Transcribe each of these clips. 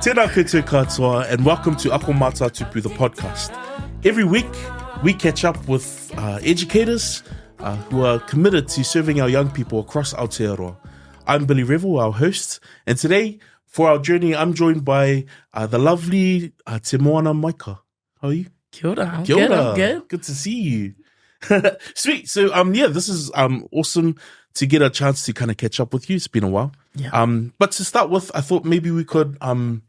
Tēnā koutou katoa, and welcome to Ako Mata Tupu, the podcast. Every week, we catch up with educators who are committed to serving our young people across Aotearoa. I'm Billy Revel, our host, and today, for our journey, I'm joined by the lovely Te Moana Maika. How are you? Kia ora. Kia ora. I'm good. Good to see you. Sweet. So, this is awesome to get a chance to kind of catch up with you. It's been a while. Yeah. But to start with, I thought maybe we could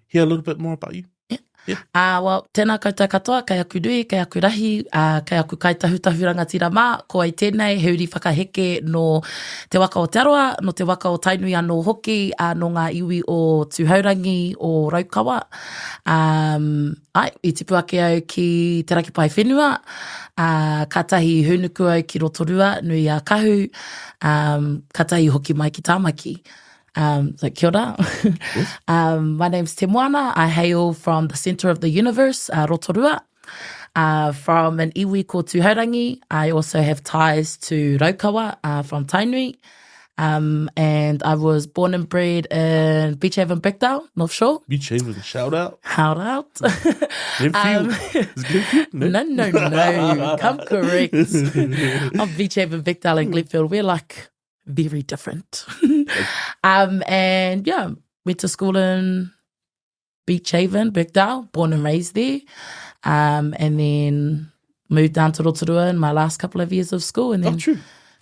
hear a little bit more about you. Well, tēnā koutou katoa, kaiako rui, kaiako rahi, kaiako kaitahutahu rangatira ko ai tēnei heuri whakaheke no te waka o te aroa, no te waka o tainui anō hoki, no ngā iwi o tūhaurangi o Raukawa. I tipu ake au ki te raki pai whenua, katahi hunuku au ki Rotorua, nui a kahu, katahi hoki mai ki tāmaki. So kia ora. My name's Te Moana. I hail from the centre of the universe, Rotorua. From an iwi ko Tūhaurangi. I also have ties to Raukawa from Tainui. And I was born and bred in Beachhaven, Brickdale, North Shore. Beachhaven, shout out. Shout out. Glenfield. Is Glenfield? No. Come correct. I'm Beachhaven, Brickdale and Glenfield. We're like very different. And yeah, went to school in Beachhaven, Brickdale, born and raised there. And then moved down to Rotorua in my last couple of years of school, and then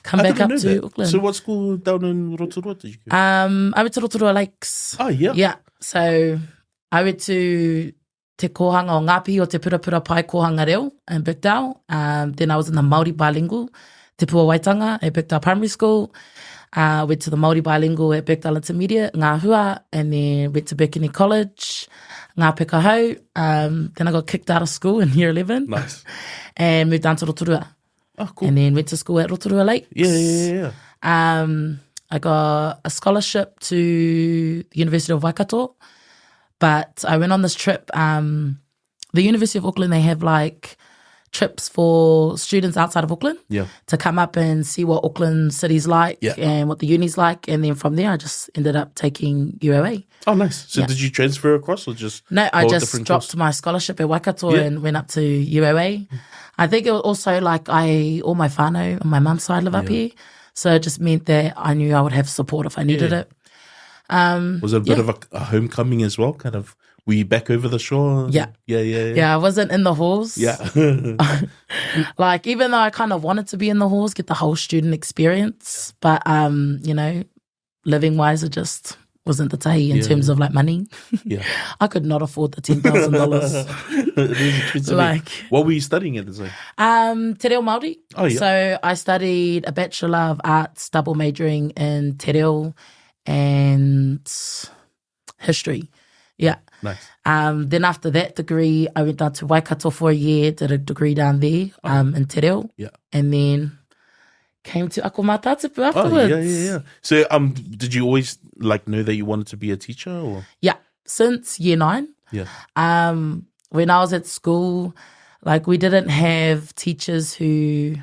come back up to Auckland. So what school down in Rotorua did you go? I went to Rotorua Lakes. Oh, yeah. Yeah. So I went to te kohanga o Ngāpihi o te Purapura Pai kohanga reo in Brickdale. Then I was in the Māori bilingual, Te Pua Waitanga at Brickdale Primary School. Went to the Māori bilingual at Brickdale Intermediate, Ngā Hua, and then went to Birkini College, Ngā Pekahau. Then I got kicked out of school in year 11. Nice. And moved down to Rotorua. Oh, cool. And then went to school at Rotorua Lakes. Yeah. I got a scholarship to the University of Waikato, but I went on this trip. The University of Auckland, they have like trips for students outside of Auckland to come up and see what Auckland city's like and what the uni's like. And then from there, I just ended up taking UOA. Oh, nice. So did you transfer across or just... No, I just dropped my scholarship at Waikato and went up to UOA. I think it was also like all my whānau on my mum's side live up here. So it just meant that I knew I would have support if I needed it. Was it a bit of a homecoming as well? Kind of, were you back over the shore? Yeah, I wasn't in the halls. Yeah. Like, even though I kind of wanted to be in the halls, get the whole student experience. But, living-wise, it just wasn't the tahi in terms of like money. Yeah. I could not afford the $10,000. It is expensive. What were you studying at the time? Te Reo Māori. Oh, yeah. So I studied a Bachelor of Arts, double majoring in Te Reo and history. Yeah. Nice. Then after that degree, I went down to Waikato for a year, did a degree down there in Te Reo. Yeah. And then came to Ako Mata Tupu afterwards. Oh, yeah. So did you always know that you wanted to be a teacher? Or? Yeah. Since year 9. Yeah. When I was at school, we didn't have teachers who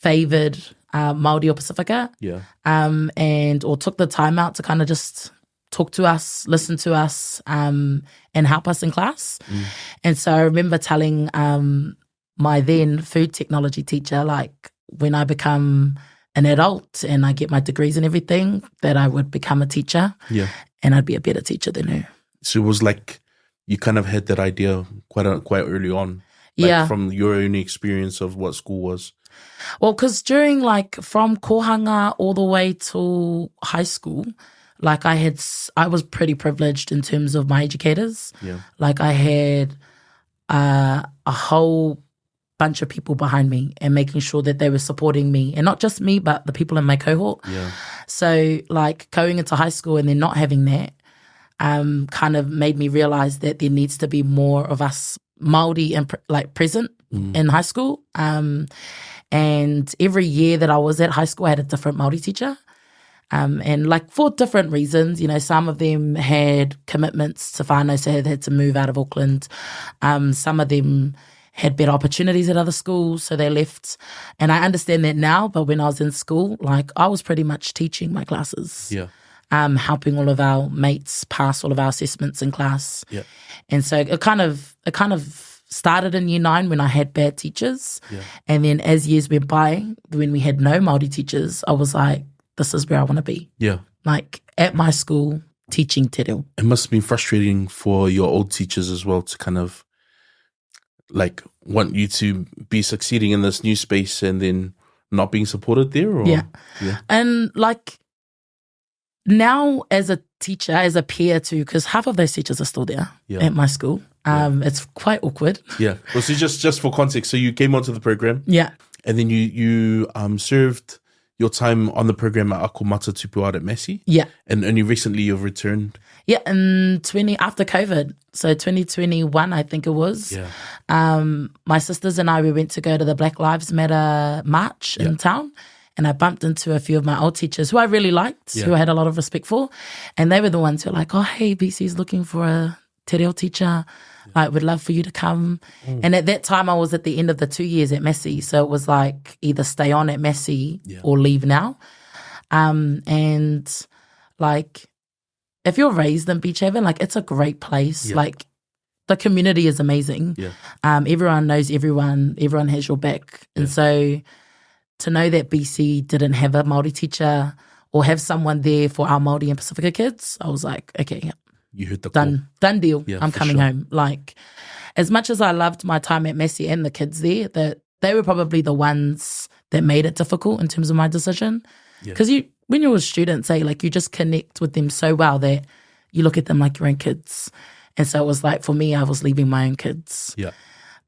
favoured Māori or Pacifica. Yeah. Or took the time out to kind of just talk to us, listen to us, and help us in class. And so I remember telling my then food technology teacher, when I become an adult and I get my degrees and everything, that I would become a teacher. Yeah. And I'd be a better teacher than her. So it was you kind of had that idea quite early on. From your own experience of what school was. Well, because during from kohanga all the way to high school, I was pretty privileged in terms of my educators. Yeah. I had a whole bunch of people behind me and making sure that they were supporting me, and not just me, but the people in my cohort. Yeah. So going into high school and then not having that kind of made me realize that there needs to be more of us Māori and present in high school. And every year that I was at high school, I had a different Māori teacher. And for different reasons, some of them had commitments to whānau, so they had to move out of Auckland. Some of them had better opportunities at other schools, so they left. And I understand that now, but when I was in school, I was pretty much teaching my classes. Yeah. helping all of our mates pass all of our assessments in class. Yeah. And so it kind of started in year 9 when I had bad teachers. Yeah. And then as years went by, when we had no Māori teachers, I was like, this is where I want to be. Yeah. Like at my school, teaching te reo. It must have been frustrating for your old teachers as well to kind of like want you to be succeeding in this new space and then not being supported there? Or? Yeah. And like now as a teacher, as a peer too, because half of those teachers are still there at my school. It's quite awkward. Yeah. Well, so just for context, so you came onto the program. Yeah. And then you served your time on the program at Ako Mata Tupu out at Massey. Yeah. And only recently you've returned. Yeah, after COVID, so 2021, I think it was. Yeah. My sisters and I, we went to go to the Black Lives Matter march in town, and I bumped into a few of my old teachers who I really liked, who I had a lot of respect for, and they were the ones who were like, "Oh, hey, BC's looking for a te reo teacher. I would love for you to come." And at that time, I was at the end of the 2 years at Massey, so it was like either stay on at Massey or leave now. And like, if you're raised in Beachhaven, like it's a great place. Yeah. Like the community is amazing. Yeah. Everyone knows everyone. Everyone has your back. And so to know that BC didn't have a Māori teacher or have someone there for our Māori and Pacifica kids, I was like, okay, you heard the done deal. Yeah, I'm coming home. Like, as much as I loved my time at Massey and the kids there, that they were probably the ones that made it difficult in terms of my decision. Because when you're a student, say, like, you just connect with them so well that you look at them like your own kids. And so it was like, for me, I was leaving my own kids. Yeah.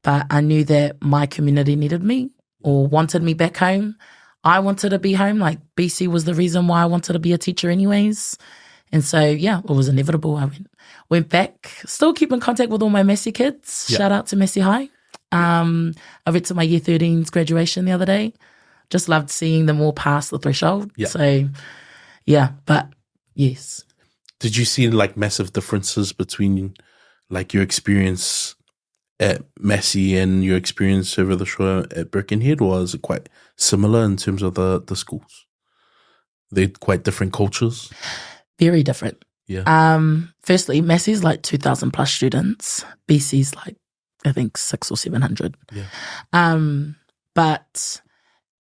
But I knew that my community needed me or wanted me back home. I wanted to be home. Like, BC was the reason why I wanted to be a teacher anyways. And so, yeah, it was inevitable. I went back, still keep in contact with all my Massey kids. Yeah. Shout out to Massey High. I went to my year 13's graduation the other day. Just loved seeing them all pass the threshold. Yeah. So, yeah, but yes. Did you see like massive differences between like your experience at Massey and your experience over the shore at Birkenhead, or is it quite similar in terms of the schools? They're quite different cultures? Very different. Yeah. Firstly, Massey's like 2,000 plus students. BC's like, I think 600 or 700. Yeah. But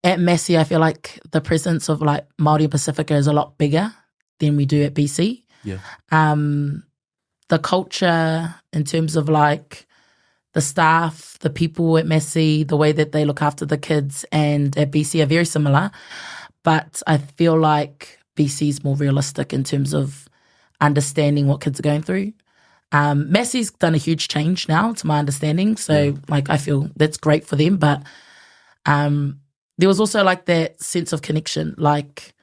at Massey, I feel like the presence of like Māori Pacifica is a lot bigger than we do at BC. Yeah. The culture in terms of like the staff, the people at Massey, the way that they look after the kids and at BC are very similar. But I feel like BC is more realistic in terms of understanding what kids are going through. Massey's done a huge change now, to my understanding. So, like, I feel that's great for them. But there was also, like, that sense of connection. Like,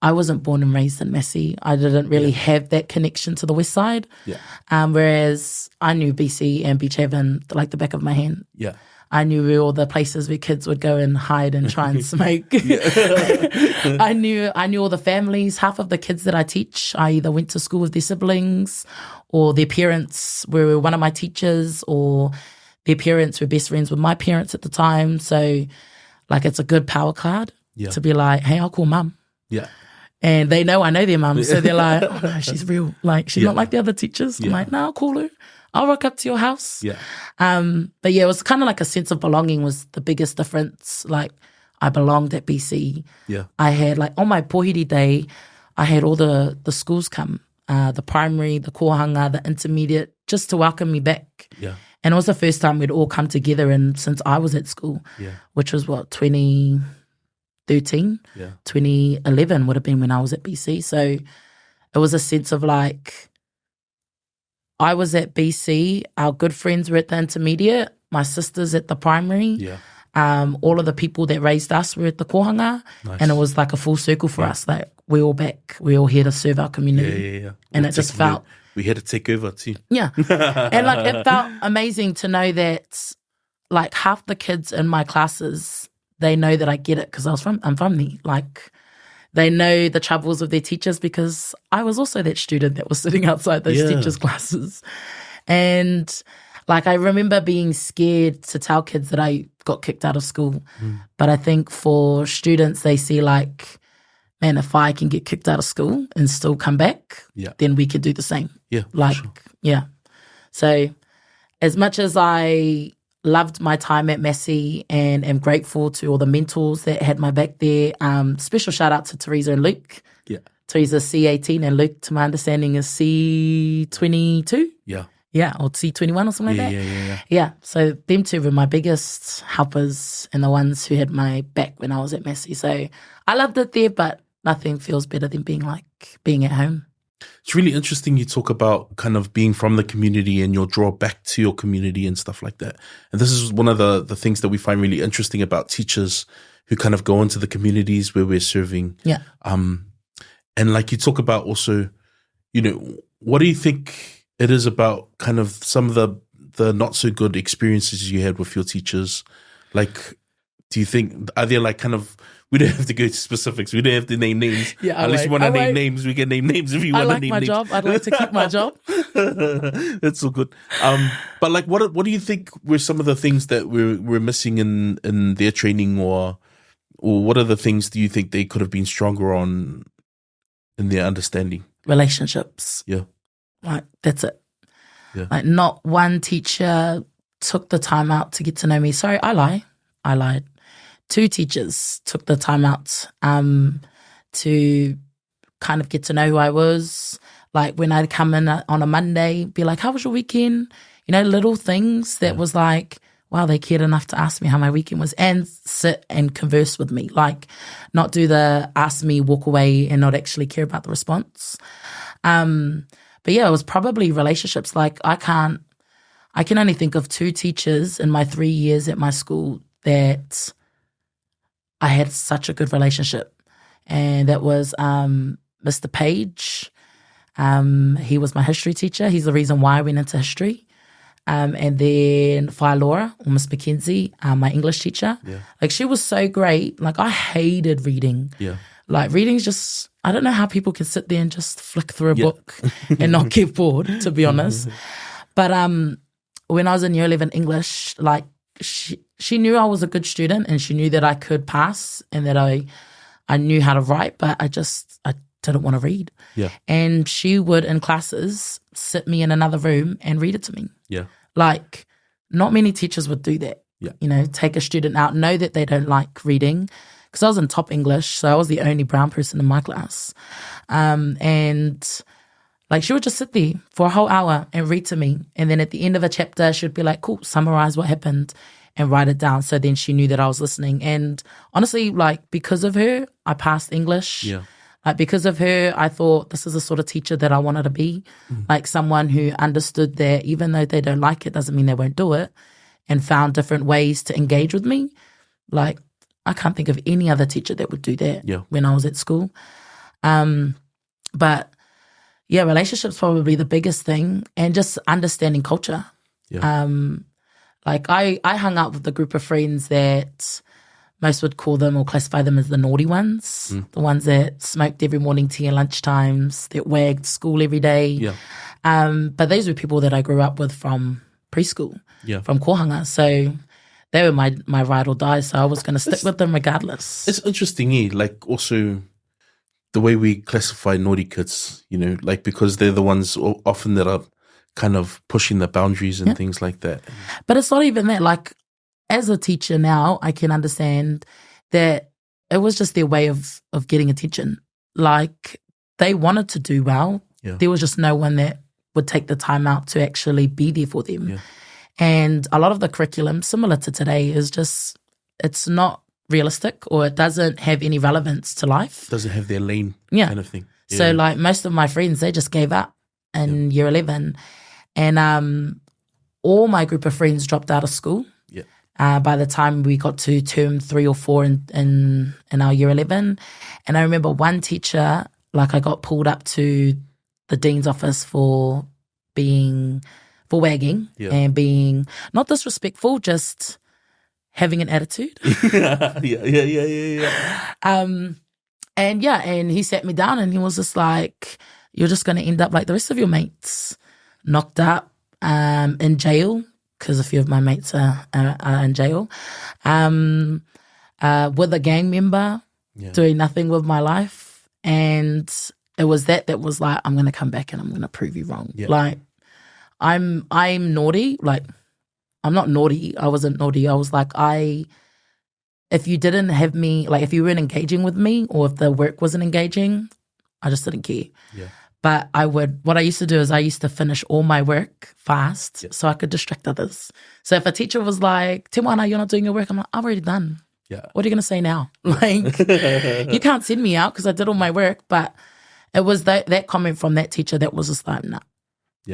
I wasn't born and raised in Massey. I didn't really have that connection to the west side. Yeah. Whereas I knew BC and Beachhaven like the back of my hand. Yeah. I knew all the places where kids would go and hide and try and smoke. I knew all the families. Half of the kids that I teach, I either went to school with their siblings or their parents were one of my teachers or their parents were best friends with my parents at the time. So, like, it's a good power card to be like, hey, I'll call mum. Yeah. And they know I know their mum. So they're like, oh, no, she's real. Like, she's not like the other teachers. I'm like, no, I'll call her. I'll rock up to your house. Yeah. But yeah, it was kind of like a sense of belonging was the biggest difference. Like, I belonged at BC. Yeah. I had, like, on my pohiri day, I had all the schools come, the primary, the kohanga, the intermediate, just to welcome me back. Yeah. And it was the first time we'd all come together and since I was at school, which was what, 2013? Yeah. 2011 would have been when I was at BC. So it was a sense of like, I was at BC, our good friends were at the intermediate, my sisters at the primary. Yeah. All of the people that raised us were at the kohanga. Nice. And it was like a full circle for us. Like, we're all back. We're all here to serve our community. Yeah. And it just felt... We had to take over too. Yeah. And like, it felt amazing to know that like half the kids in my classes, they know that I get it because I'm from there. Like, they know the troubles of their teachers because I was also that student that was sitting outside those teachers' classes. And like, I remember being scared to tell kids that I got kicked out of school. But I think for students, they see like And if I can get kicked out of school and still come back, then we could do the same. Yeah. Like, sure. yeah. So as much as I loved my time at Massey and am grateful to all the mentors that had my back there, special shout out to Teresa and Luke. Yeah. Teresa's C18 and Luke, to my understanding, is C22. Yeah. Yeah, or C21 or something like that. Yeah, so them two were my biggest helpers and the ones who had my back when I was at Massey. So I loved it there, but nothing feels better than being at home. It's really interesting you talk about kind of being from the community and your draw back to your community and stuff like that. And this is one of the things that we find really interesting about teachers who kind of go into the communities where we're serving. Yeah. And like you talk about also, you know, what do you think it is about kind of some of the not so good experiences you had with your teachers? Like, do you think, are there like kind of, we don't have to go to specifics, we don't have to name names. Yeah, unless you want to name names, we can name names if you want to name names. I like my job. I'd like to keep my job. That's so good. But like, what do you think were some of the things that we're missing in their training, or what are the things do you think they could have been stronger on in their understanding? Relationships. Yeah. Like, that's it. Yeah. Like, not one teacher took the time out to get to know me. Sorry, I lied. 2 teachers took the time out to kind of get to know who I was. Like, when I'd come in on a Monday, be like, how was your weekend? You know, little things that was like, wow, they cared enough to ask me how my weekend was and sit and converse with me. Like, not do the ask me, walk away and not actually care about the response. But yeah, it was probably relationships. Like, I can only think of 2 teachers in my 3 years at my school that I had such a good relationship. And that was Mr. Page. He was my history teacher. He's the reason why I went into history. And then Whai Laura, or Miss Mackenzie, my English teacher. Yeah. Like, she was so great. Like, I hated reading. Yeah. Like, reading's just, I don't know how people can sit there and just flick through a book and not get bored, to be honest. But when I was in year 11 English, like, she knew I was a good student and she knew that I could pass and that I knew how to write, but I didn't want to read. Yeah. And she would, in classes, sit me in another room and read it to me. Yeah. Like, not many teachers would do that. Yeah. You know, take a student out, know that they don't like reading. Because I was in top English, so I was the only brown person in my class. And like, she would just sit there for a whole hour and read to me. And then at the end of a chapter, she would be like, cool, summarize what happened and write it down. So then she knew that I was listening. And honestly, like, because of her, I passed English. Yeah. Like, because of her, I thought this is the sort of teacher that I wanted to be. Like, someone who understood that even though they don't like it, doesn't mean they won't do it, and found different ways to engage with me. Like, I can't think of any other teacher that would do that when I was at school. But yeah, relationships probably the biggest thing, and just understanding culture. Yeah. Like, I hung out with a group of friends that most would call them or classify them as the naughty ones, the ones that smoked every morning tea and lunchtimes, that wagged school every day. Yeah. But these were people that I grew up with from preschool, from kohanga. So they were my ride or die, so I was going to stick with them regardless. It's interesting, like, also the way we classify naughty kids, you know, like, because they're the ones often that are kind of pushing the boundaries and things like that. But it's not even that. Like, as a teacher now, I can understand that it was just their way of getting attention. Like, they wanted to do well. Yeah. There was just no one that would take the time out to actually be there for them. Yeah. And a lot of the curriculum, similar to today, is just, it's not realistic, or it doesn't have any relevance to life. Doesn't have their lane kind of thing. Yeah. So, like, most of my friends, they just gave up in year 11. And all my group of friends dropped out of school. By the time we got to term 3 or 4 in our year 11. And I remember one teacher, like, I got pulled up to the dean's office for wagging and being not disrespectful, just having an attitude. And he sat me down and he was just like, you're just going to end up like the rest of your mates, knocked up, in jail, because a few of my mates are in jail, with a gang member, doing nothing with my life. And it was that was like, I'm going to come back and I'm going to prove you wrong. Yeah. Like, I'm naughty. Like, I'm not naughty. I wasn't naughty. I was like, if you didn't have me, like if you weren't engaging with me or if the work wasn't engaging, I just didn't care. Yeah. But what I used to do is I used to finish all my work fast so I could distract others. So if a teacher was like, Te Moana, you're not doing your work, I'm like, I've already done. Yeah. What are you going to say now? Like, you can't send me out because I did all my work. But it was that comment from that teacher that was just like, nah,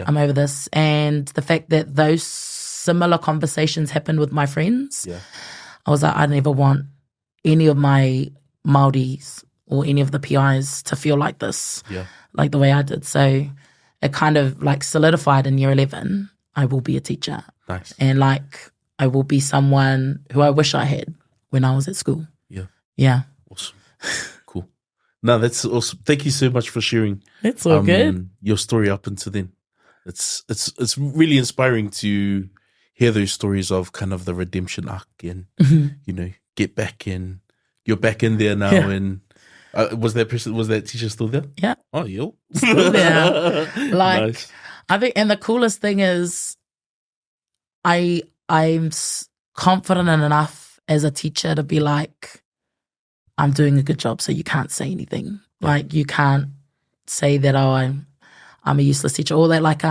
I'm over this. And the fact that those similar conversations happened with my friends, I was like, I never want any of my Māoris or any of the PIs to feel like this, like the way I did. So it kind of like solidified in year 11, I will be a teacher. Nice. And like, I will be someone who I wish I had when I was at school. Yeah. Yeah. Awesome. Cool. No, that's awesome. Thank you so much for sharing. It's all good. Your story up until then. It's really inspiring to hear those stories of kind of the redemption arc and, you know, get back in. You're back in there now. And was that teacher still there? Yeah. Oh, yo. Still there. Like, nice. I think, and the coolest thing is I'm confident enough as a teacher to be like, I'm doing a good job, so you can't say anything. Like, you can't say that, oh, I'm a useless teacher. Or that, like,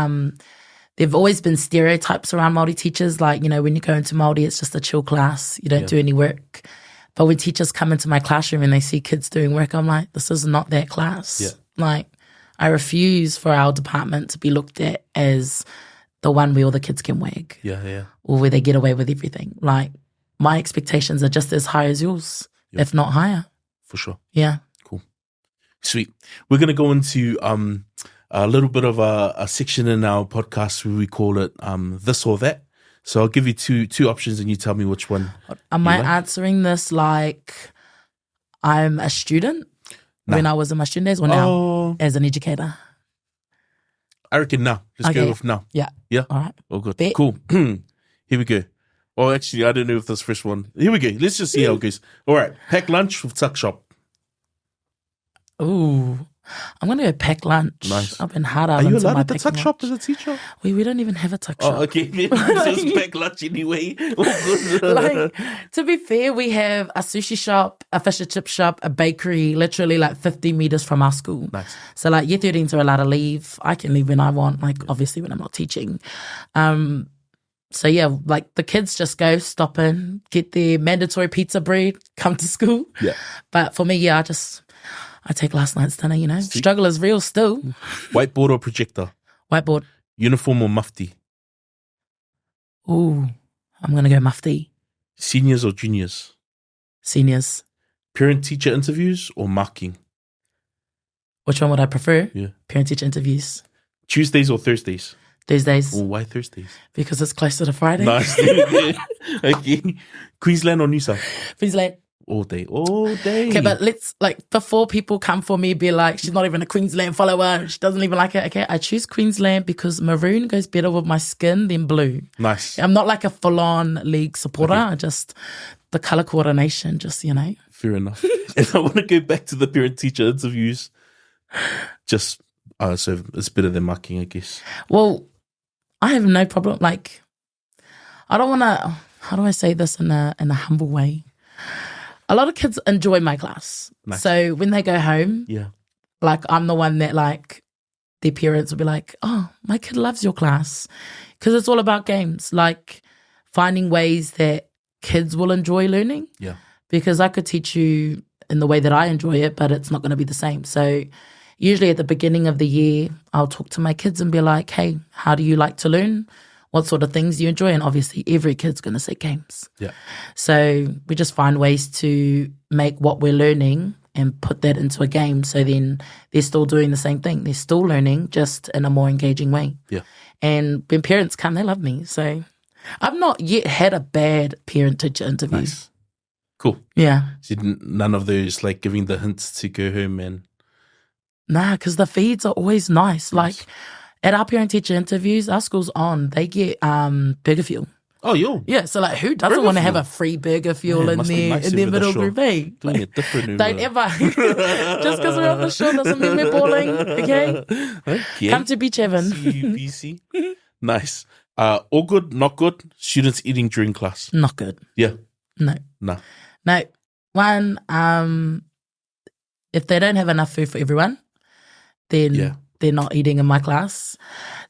there've always been stereotypes around Māori teachers. Like, you know, when you go into Māori, it's just a chill class. You don't do any work. But when teachers come into my classroom and they see kids doing work, I'm like, this is not that class. Yeah. Like, I refuse for our department to be looked at as the one where all the kids can wag. Yeah. Or where they get away with everything. Like, my expectations are just as high as yours, if not higher. For sure. Yeah. Cool. Sweet. We're going to go into a little bit of a section in our podcast where we call it This or That. So I'll give you two options and you tell me which one. Am I answering this like I'm a student when I was in my student days or now as an educator? I reckon now. Let's go with now. Yeah. Yeah? All right. Oh, good. Bet. Cool. Here we go. Oh, actually, I don't know if this first one. Here we go. Let's just see how it goes. All right. Pack lunch with tuck shop. Ooh. I'm going to go pack lunch. Nice. I've been hard out. Are you allowed at the tuck shop as a teacher? We don't even have a tuck shop. Oh, okay. Just pack lunch anyway. Like, to be fair, we have a sushi shop, a fish and chip shop, a bakery, literally like 50 meters from our school. Nice. So like year 13s are allowed to leave. I can leave when I want, like obviously when I'm not teaching. So yeah, like the kids just go, stop in, get their mandatory pizza bread, come to school. Yeah. But for me, yeah, I take last night's dinner, you know. Struggle is real still. Whiteboard or projector? Whiteboard. Uniform or mufti? Ooh, I'm going to go mufti. Seniors or juniors? Seniors. Parent-teacher interviews or marking? Which one would I prefer? Yeah. Parent-teacher interviews. Tuesdays or Thursdays? Thursdays. Oh, why Thursdays? Because it's closer to Friday. Nice. Okay. Queensland or New South? Queensland. All day. Okay, but let's, like, before people come for me, be like, she's not even a Queensland follower. She doesn't even like it. Okay, I choose Queensland because maroon goes better with my skin than blue. Nice. I'm not like a full-on league supporter. Okay. I just, the colour coordination, just, you know. Fair enough. And I want to go back to the parent-teacher interviews. Just, so it's better than marking, I guess. Well, I have no problem. Like, I don't want to, how do I say this in a humble way? A lot of kids enjoy my class. Nice. So when they go home, like I'm the one that like their parents will be like, oh, my kid loves your class. Because it's all about games, like finding ways that kids will enjoy learning. Yeah. Because I could teach you in the way that I enjoy it, but it's not going to be the same. So usually at the beginning of the year, I'll talk to my kids and be like, hey, how do you like to learn? What sort of things do you enjoy? And obviously every kid's going to say games. Yeah. So we just find ways to make what we're learning and put that into a game. So then they're still doing the same thing. They're still learning, just in a more engaging way. Yeah. And when parents come, they love me. So I've not yet had a bad parent-teacher interview. Nice. Cool. Yeah. So none of those like giving the hints to go home and... Nah, because the feeds are always nice. Like... At our parent-teacher interviews, our school's on. They get burger fuel. Oh, yo. Yeah, so like who doesn't want to have a free burger fuel in their middle group, eh? Doing it different. Don't ever. Just because we're on the shore doesn't mean we're balling, okay? Come to Beachhaven. BC. Nice. All good, not good? Students eating during class? Not good. Yeah. No. No. One, if they don't have enough food for everyone, then they're not eating in my class.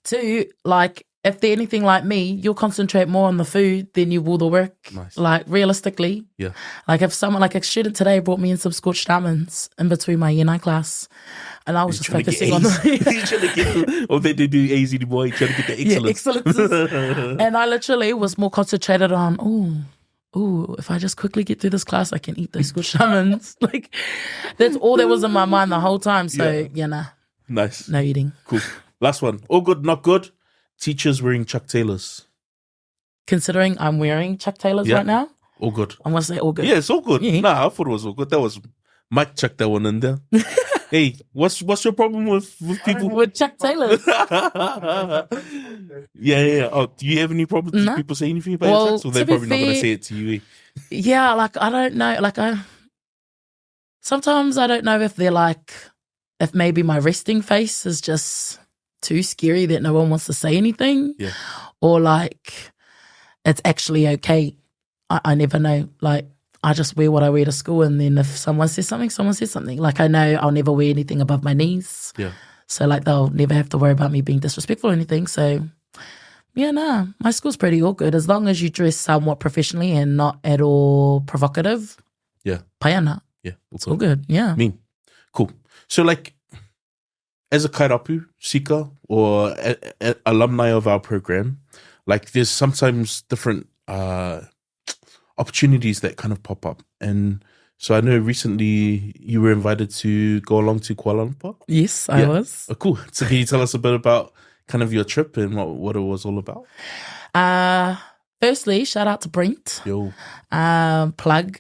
Two, like, if they're anything like me, you'll concentrate more on the food than you will the work. Nice. Like, realistically. Yeah. Like, if someone, like a student today brought me in some scorched almonds in between my year 9 class, and I was just focusing on the... Or they do A's anymore, you're trying to get the excellence. Yeah, excellence. And I literally was more concentrated on, if I just quickly get through this class, I can eat those scorched almonds. Like, that's all that was in my mind the whole time. So, nah. Nice. No eating. Cool. Last one. All good, not good? Teachers wearing Chuck Taylors. Considering I'm wearing Chuck Taylors right now? All good. I'm going to say all good. Yeah, it's all good. Yeah. Nah, I thought it was all good. That was... Mike chucked that one in there. Hey, what's your problem with people? With Chuck Taylors? Yeah. Oh, do you have any problems with people saying anything about your Chucks? Or they're probably not going to say it to you. Yeah, like, I don't know. Like, sometimes I don't know if they're like... If maybe my resting face is just... too scary that no one wants to say anything, or like it's actually okay. I never know. Like, I just wear what I wear to school, and then if someone says something. Like, I know I'll never wear anything above my knees. Yeah. So like they'll never have to worry about me being disrespectful or anything. So my school's pretty all good as long as you dress somewhat professionally and not at all provocative. Yeah. Payana. Yeah. It's all good. Yeah. Cool. So like, as a kairapu seeker or a alumni of our program, like there's sometimes different opportunities that kind of pop up. And so I know recently you were invited to go along to Kuala Lumpur. Yes, I was. Oh, cool. So can you tell us a bit about kind of your trip and what it was all about? Firstly, shout out to Brent. Yo. Plug.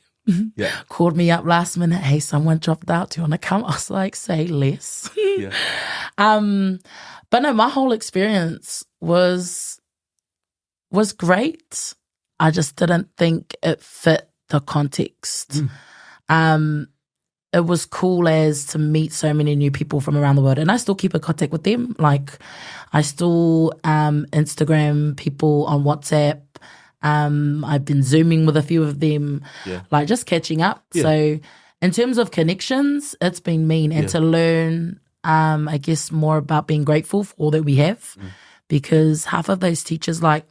Yeah. Called me up last minute. Hey, someone dropped out. Do you want to come? I was like, say less. Yeah. But no, my whole experience was great. I just didn't think it fit the context. It was cool as to meet so many new people from around the world, and I still keep in contact with them. Like, I still Instagram people on WhatsApp. I've been Zooming with a few of them, like just catching up. Yeah. So in terms of connections, it's been mean. And to learn, I guess, more about being grateful for all that we have. Because half of those teachers, like,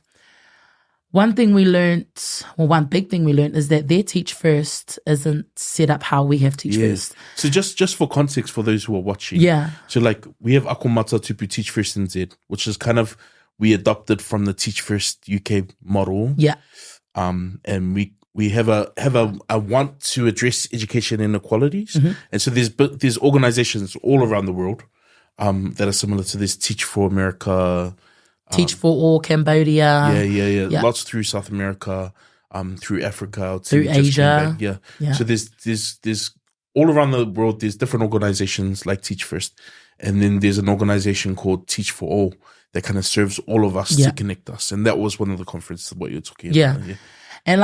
one big thing we learned is that their teach first isn't set up how we have teach first. So just for context for those who are watching. Yeah. So like, we have Ako Mata Tupu Teach First NZ, which is kind of, we adopted from the Teach First UK model. Yeah. And we have a want to address education inequalities. And so there's organizations all around the world that are similar to this. Teach for America. Teach for All Cambodia. Yeah. Lots through South America, through Africa. Through Asia. Yeah. So there's all around the world, there's different organizations like Teach First. And then there's an organization called Teach for All that kind of serves all of us to connect us. And that was one of the conferences, what you're talking about. Yeah. And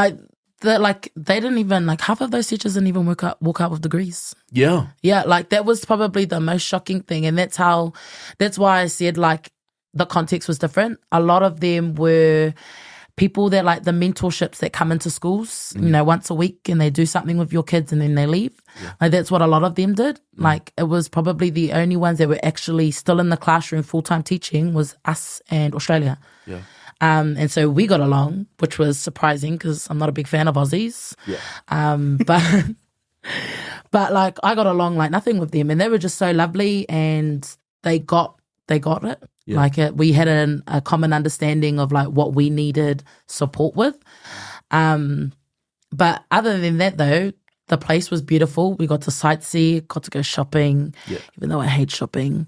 they didn't even, like, half of those teachers didn't even walk out with degrees. Yeah. Yeah, like, that was probably the most shocking thing. And that's why I said, like, the context was different. A lot of them were people that, like, the mentorships that come into schools, you know, once a week, and they do something with your kids and then they leave. Yeah. Like, that's what a lot of them did. Like, it was probably the only ones that were actually still in the classroom full-time teaching was us and Australia. Yeah. And so we got along, which was surprising because I'm not a big fan of Aussies. Yeah. But like, I got along like nothing with them, and they were just so lovely, and they got it. Yeah. Like, we had a common understanding of like what we needed support with. But other than that, though, the place was beautiful. We got to sightsee, got to go shopping, even though I hate shopping,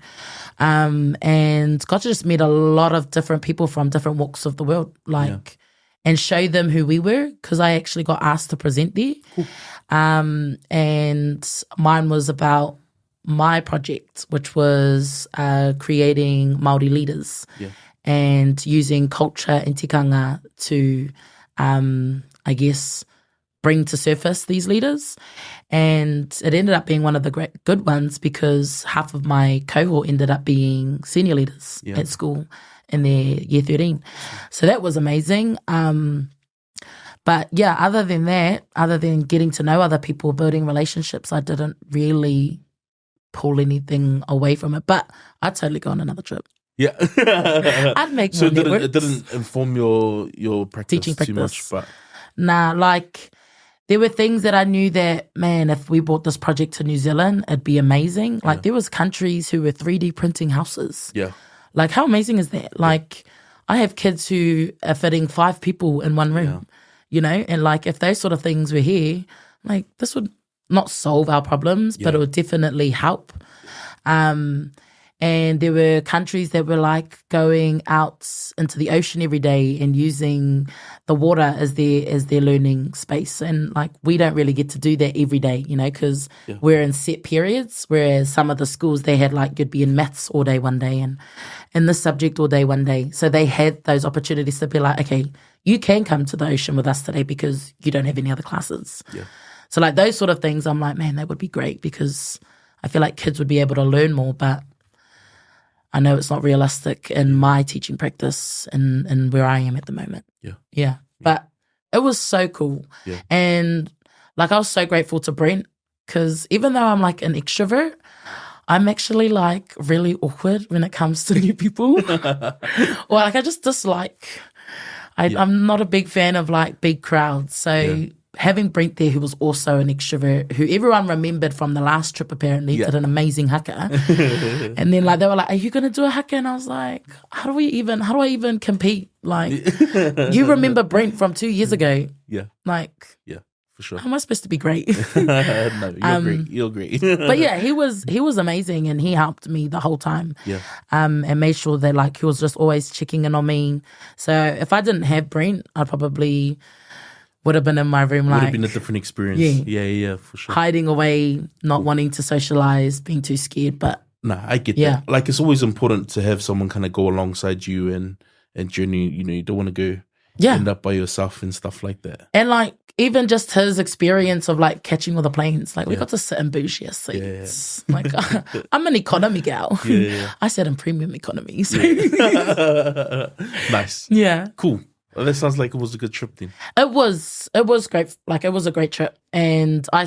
and got to just meet a lot of different people from different walks of the world, and show them who we were, because I actually got asked to present there. Cool. And mine was about my project, which was creating Māori leaders. Yeah. and using culture and tikanga to, I guess, bring to surface these leaders. And it ended up being one of the great good ones because half of my cohort ended up being senior leaders at school in their year 13. So that was amazing. But yeah, other than that, other than getting to know other people, building relationships, I didn't really pull anything away from it. But I'd totally go on another trip. Yeah. I'd make so more it didn't inform your practice teaching too practice. much. But nah, like there were things that I knew that, man, if we brought this project to New Zealand, it'd be amazing. Like there was countries who were 3D printing houses. Yeah. Like how amazing is that? Like I have kids who are fitting 5 people in one room, you know? And like if those sort of things were here, like this would not solve our problems, but it would definitely help. And there were countries that were like going out into the ocean every day and using the water as their learning space. And like we don't really get to do that every day, you know, because we're in set periods. Whereas some of the schools, they had like you'd be in maths all day one day and in this subject all day one day. So they had those opportunities to be like, okay, you can come to the ocean with us today because you don't have any other classes. Yeah. So like those sort of things, I'm like, man, that would be great because I feel like kids would be able to learn more, but I know it's not realistic in my teaching practice and where I am at the moment. Yeah. But it was so cool. Yeah. And like I was so grateful to Brent because even though I'm like an extrovert, I'm actually like really awkward when it comes to new people. Or like I just dislike, I'm not a big fan of like big crowds. So having Brent there, who was also an extrovert, who everyone remembered from the last trip apparently, did an amazing haka. And then like they were like, are you going to do a haka? And I was like, how do I even compete? Like, you remember Brent from 2 years ago. Yeah. Like, yeah, for sure. How am I supposed to be great? No, you're great. But yeah, he was amazing and he helped me the whole time. Yeah. And made sure that like he was just always checking in on me. So if I didn't have Brent, I'd probably would have been in my room like... Would have been a different experience. Yeah, for sure. Hiding away, not wanting to socialise, being too scared, but... Nah, I get that. Like, it's always important to have someone kind of go alongside you and journey. You know, you don't want to go end up by yourself and stuff like that. And, like, even just his experience of, like, catching all the planes. Like, we got to sit in bougie seats. Yeah. Like, I'm an economy gal. Yeah. I sat in premium economy. So. Nice. Yeah. Cool. Well, that sounds like it was a good trip then. It was great. Like, it was a great trip. And I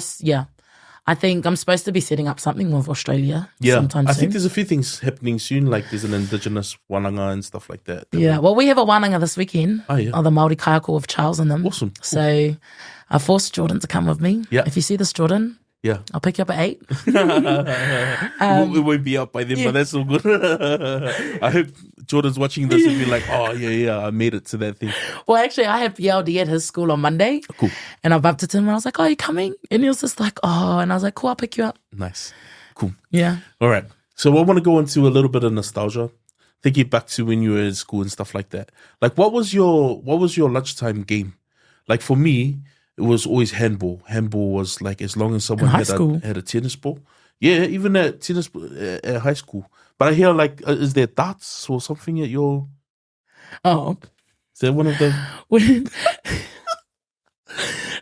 think I'm supposed to be setting up something with Australia sometime soon. I think there's a few things happening soon. Like, there's an Indigenous wananga and stuff like that. Yeah. Well, we have a wananga this weekend. Oh, yeah. The Māori kaiako with Charles and them. Awesome. Cool. So I forced Jordan to come with me. Yeah. If you see this, Jordan... Yeah, I'll pick you up at 8. We won't be up by then, but that's all good. I hope Jordan's watching this and be like, oh, yeah, I made it to that thing. Well, actually, I have PLD at his school on Monday. Cool. And I bumped into him and I was like, oh, are you coming? And he was just like, oh, and I was like, cool, I'll pick you up. Nice. Cool. Yeah. All right. So I want to go into a little bit of nostalgia. Thinking back to when you were in school and stuff like that. Like, what was your lunchtime game? Like, for me... It was always handball. Handball was like as long as someone had a tennis ball. Yeah, even at at high school. But I hear like, is there darts or something at your? Oh, is there one of them?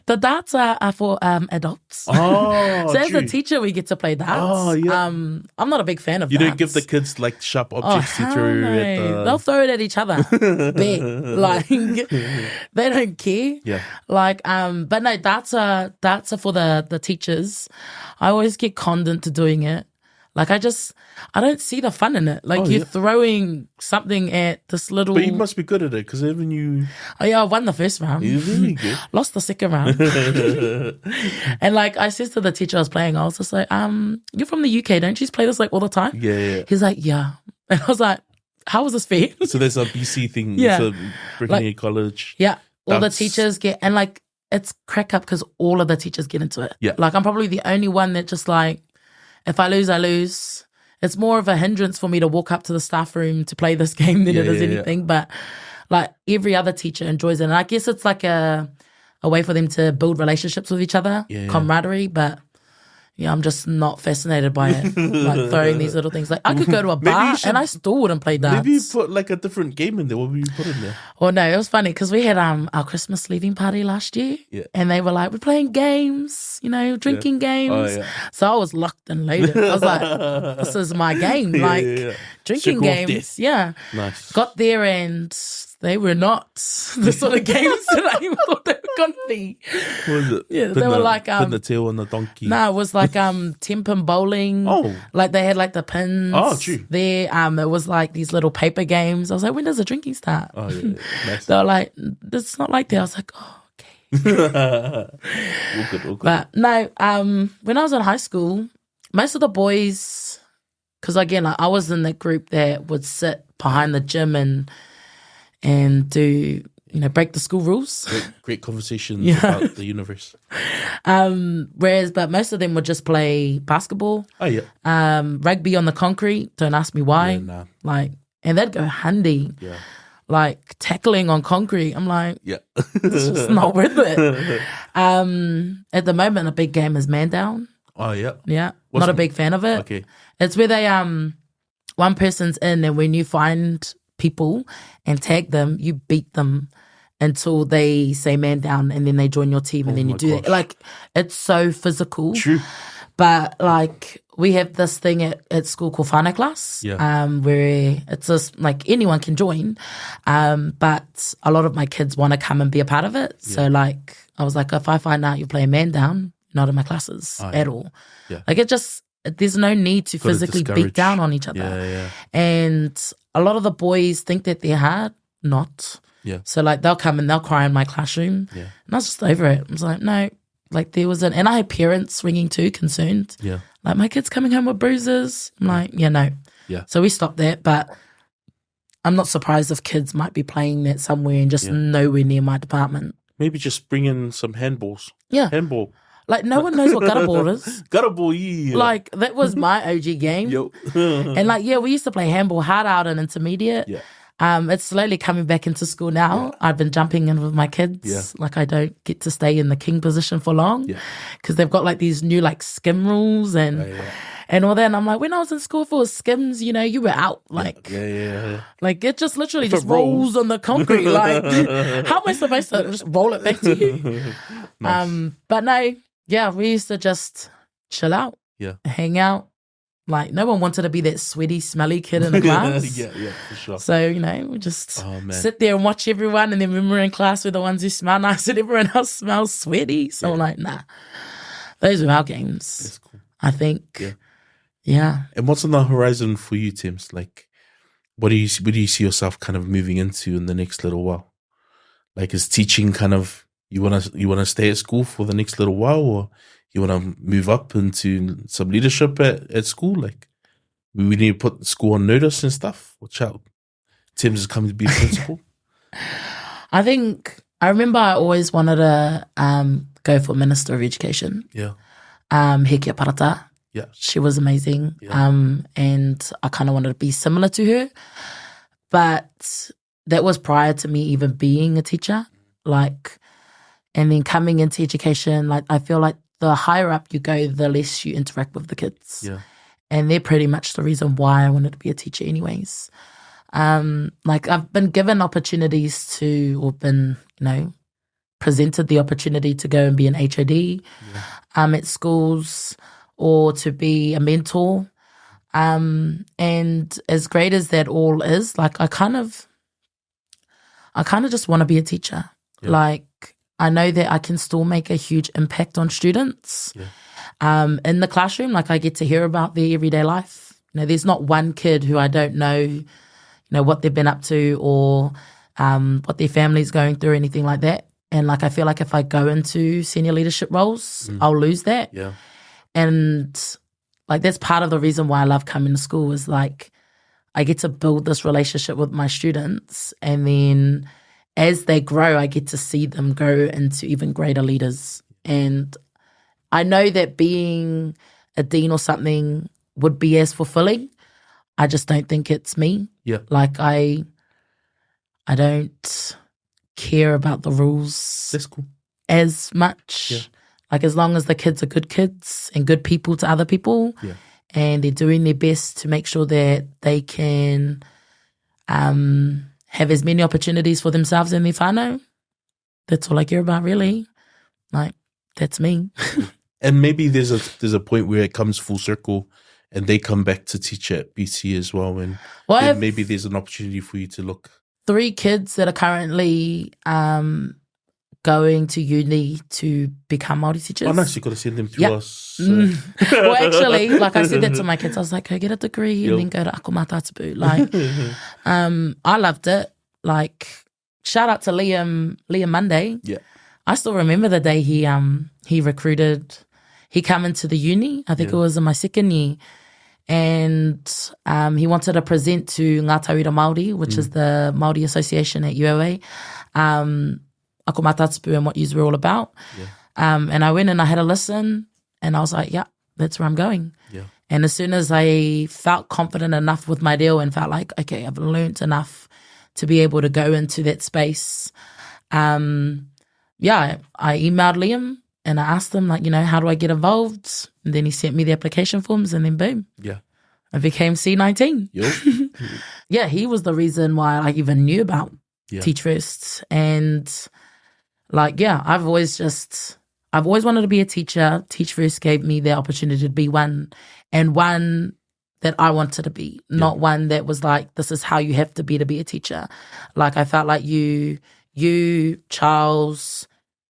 The darts are for adults. Oh, so as a teacher, we get to play darts. Oh, yeah. I'm not a big fan of. You don't give the kids like sharp objects to throw. No. They'll throw it at each other. Like they don't care. Yeah. Like but no, darts are for the teachers. I always get conned into doing it. Like I don't see the fun in it. Like you're throwing something at this little... But you must be good at it because even you... Oh yeah, I won the first round. You're really good. Lost the second round. And like I said to the teacher I was playing, I was just like, you're from the UK, don't you just play this like all the time? Yeah. He's like, yeah. And I was like, how was this fair? So there's a BC thing. Yeah. So Brittany College. Yeah. All the teachers get... And like it's crack up because all of the teachers get into it. Yeah. Like I'm probably the only one that just like... If I lose, I lose. It's more of a hindrance for me to walk up to the staff room to play this game than it is anything. But like every other teacher enjoys it. And I guess it's like a way for them to build relationships with each other, camaraderie. But Yeah, I'm just not fascinated by it. Like throwing these little things. Like I could go to a bar and I still wouldn't play darts. Maybe you put like a different game in there. What would you put in there? Well, no, it was funny because we had our Christmas leaving party last year. Yeah. And they were like, we're playing games, drinking games. Oh, yeah. So I was locked and loaded. I was like, this is my game. Drinking Circle of games. death. Yeah. Nice. Got there and they were not the sort of games that I thought they were going to be. What was it? Yeah, they were like pin the tail on the donkey. No, it was like 10-pin bowling. Oh. Like they had like the pins. Oh, true. There. It was like these little paper games. I was like, when does the drinking start? Oh, yeah. Nice. They were like, it's not like that. I was like, oh, okay. all good. But no, when I was in high school, most of the boys, because again, I was in the group that would sit behind the gym and do, break the school rules. Great conversations about the universe. But most of them would just play basketball. Oh, yeah. Rugby on the concrete. Don't ask me why. Yeah, nah. And they'd go handy. Yeah. Like tackling on concrete. I'm like, Yeah. it's just not worth it. At the moment, a big game is Man Down. Oh, yeah. Yeah. Not a big fan of it. Okay. It's where they, one person's in and when you find people and tag them, you beat them until they say man down and then they join your team and then you do it. Like, it's so physical. True. But like, we have this thing at school called whānau class, where it's just like anyone can join. But a lot of my kids want to come and be a part of it. Yeah. So like, I was like, if I find out you're playing man down, you're not in my classes at all. Yeah. Like there's no need to physically beat down on each other. Yeah. And a lot of the boys think that they're hard, not. Yeah. So like they'll come and they'll cry in my classroom. Yeah. And I was just over it. I was like, no, like there was and I had parents ringing too, concerned. Yeah. Like my kid's coming home with bruises. I'm like, yeah, no. Yeah. So we stopped that, but I'm not surprised if kids might be playing that somewhere and just nowhere near my department. Maybe just bring in some handballs. Yeah. Handball. Like, no one knows what gutter ball is. Gutter ball, yeah. Like, that was my OG game. Yo. And like, we used to play handball hard out in intermediate. Yeah. It's slowly coming back into school now. Yeah. I've been jumping in with my kids. Yeah. Like, I don't get to stay in the king position for long. Yeah. Because they've got like these new like skim rules and all that. And I'm like, when I was in school for skims, you were out. Like, like it just literally just rolls on the concrete. Like, how am I supposed to just roll it back to you? Nice. But no. Yeah, we used to just chill out, hang out. Like, no one wanted to be that sweaty, smelly kid in the class. Yeah, for sure. So, we just sit there and watch everyone. And then when we're in class, we're the ones who smell nice and everyone else smells sweaty. So I'm like, nah, those are our games. That's cool. I think. Yeah. And what's on the horizon for you, Tims? Like, where do you see yourself kind of moving into in the next little while? Like, is teaching kind of... You wanna stay at school for the next little while, or you wanna move up into some leadership at school? Like, we need to put school on notice and stuff. Watch out, Tim's is coming to be a principal. I remember I always wanted to go for Minister of Education. Yeah. Hekia Parata. Yeah. She was amazing. Yeah. And I kind of wanted to be similar to her, but that was prior to me even being a teacher. Like. And then coming into education, like I feel like the higher up you go, the less you interact with the kids. Yeah. And they're pretty much the reason why I wanted to be a teacher anyways. Like I've been given opportunities or been, presented the opportunity to go and be an HOD at schools or to be a mentor. And as great as that all is, like I kind of just want to be a teacher. Yeah. Like, I know that I can still make a huge impact on students in the classroom. Like I get to hear about their everyday life. There's not one kid who I don't know, what they've been up to or what their family's going through or anything like that. And like I feel like if I go into senior leadership roles, I'll lose that. Yeah. And like that's part of the reason why I love coming to school is like I get to build this relationship with my students and then as they grow, I get to see them grow into even greater leaders. And I know that being a dean or something would be as fulfilling. I just don't think it's me. Yeah. Like I don't care about the rules That's cool. as much. Yeah. Like, as long as the kids are good kids and good people to other people, and they're doing their best to make sure that they can have as many opportunities for themselves and their whānau, that's all I care about, really. Like, that's me. And maybe there's a point where it comes full circle and they come back to teach at BC as well, and then maybe there's an opportunity for you to look. 3 kids that are currently going to uni to become Māori teachers. Oh, nice. You got to send them to us. Well, actually, like, I said that to my kids. I was like, go get a degree and then go to Ako Mātou Tapu. Like, I loved it. Like, shout out to Liam Monday. Yeah. I still remember the day he recruited. He came into the uni. I think it was in my second year. And he wanted to present to Ngā Tauira Māori, which is the Māori Association at UOA. Ako Mātou Tapu and what yous were all about. And I went and I had a listen and I was like, yeah, that's where I'm going. And as soon as I felt confident enough with my deal and felt like, okay, I've learnt enough to be able to go into that space, I emailed Liam and I asked him, like, how do I get involved? And then he sent me the application forms and then boom. I became C19. He was the reason why I even knew about Teach First. And like, I've always wanted to be a teacher. Teach First gave me the opportunity to be one, and one that I wanted to be, not one that was like, this is how you have to be a teacher. Like, I felt like you, Charles,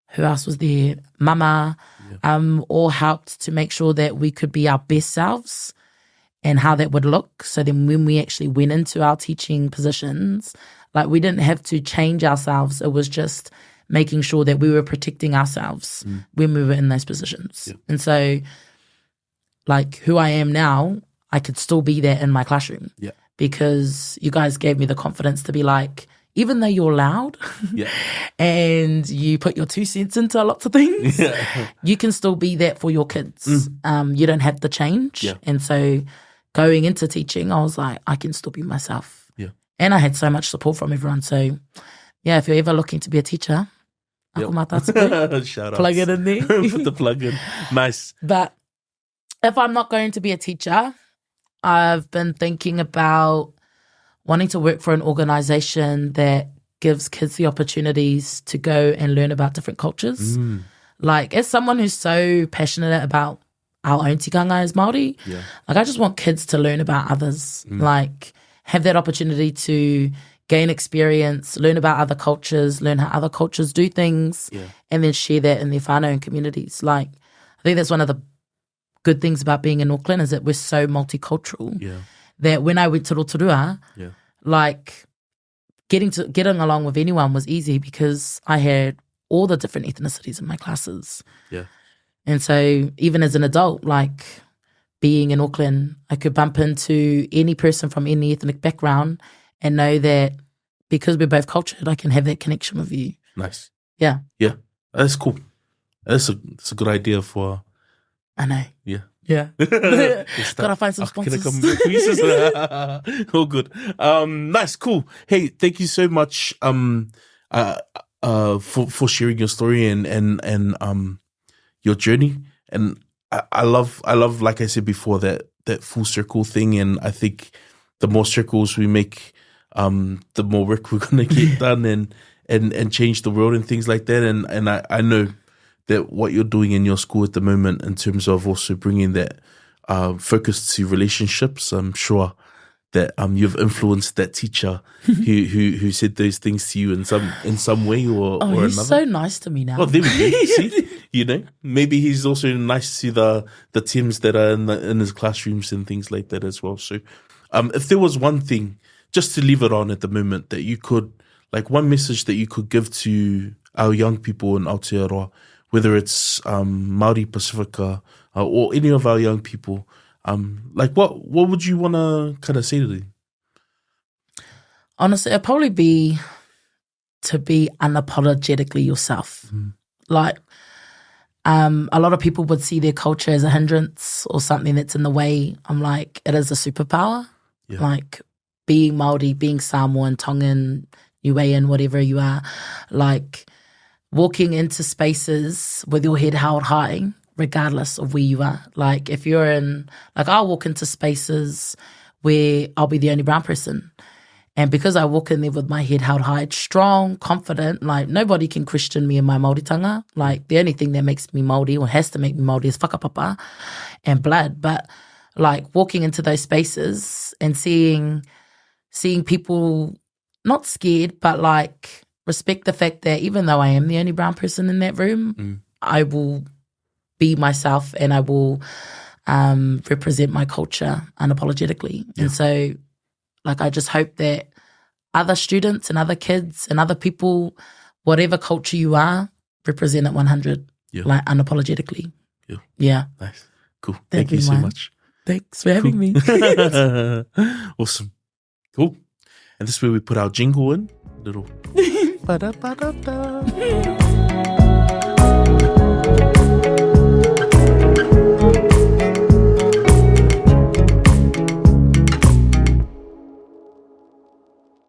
who else was there? Mama, all helped to make sure that we could be our best selves and how that would look. So then when we actually went into our teaching positions, like, we didn't have to change ourselves. It was just making sure that we were protecting ourselves when we were in those positions. And so, like, who I am now, I could still be there in my classroom because you guys gave me the confidence to be like, even though you're loud and you put your 2 cents into lots of things, you can still be that for your kids. You don't have to change. And so going into teaching, I was like, I can still be myself. And I had so much support from everyone. So, if you're ever looking to be a teacher, Ako Mātou Tapu, plug it in there. Put the plug in. Nice. But if I'm not going to be a teacher, I've been thinking about wanting to work for an organisation that gives kids the opportunities to go and learn about different cultures. Like, as someone who's so passionate about our own tikanga as Māori, like, I just want kids to learn about others. Like, have that opportunity to gain experience, learn about other cultures, learn how other cultures do things, and then share that in their whānau and communities. Like, I think that's one of the good things about being in Auckland is that we're so multicultural that when I went to Rotorua, like, getting along with anyone was easy because I had all the different ethnicities in my classes. And so even as an adult, like, being in Auckland, I could bump into any person from any ethnic background and know that because we're both cultured, I can have that connection with you. Nice. Yeah. That's cool. That's a good idea for... I know. Yeah. Gotta find some sponsors. Can I come with all good. Nice, cool. Hey, thank you so much for sharing your story and your journey. And I love, like I said before, that full circle thing. And I think the more circles we make, the more work we're gonna get done and change the world and things like that. And I know that what you're doing in your school at the moment in terms of also bringing that focus to relationships, I'm sure that you've influenced that teacher who said those things to you in some way or another. He's so nice to me now. Oh, there we go. See, maybe he's also nice to the teams that are in his classrooms and things like that as well. So, if there was one thing just to leave it on at the moment that you could, like, one message that you could give to our young people in Aotearoa, whether it's Māori Pacifica or any of our young people, like, what would you want to kind of say to them? Honestly, it'd probably be to be unapologetically yourself. Like, a lot of people would see their culture as a hindrance or something that's in the way. I'm like, it is a superpower. Like, being Māori, being Samoan, Tongan, Niuean, whatever you are, like, walking into spaces with your head held high, regardless of where you are. Like if you're in, like I'll walk into spaces where I'll be the only brown person. And because I walk in there with my head held high, strong, confident, like nobody can question me in my Māoritanga. Like the only thing that makes me Māori or has to make me Māori is whakapapa and blood. But like walking into those spaces and seeing people not scared, but like respect the fact that even though I am the only brown person in that room, I will be myself and I will represent my culture unapologetically. Yeah. And so like I just hope that other students and other kids and other people, whatever culture you are, represent it 100, like unapologetically. Yeah. Yeah. Nice. Cool. Thank you so much. Thanks for having me. Awesome. Cool. And this is where we put our jingle in. Little.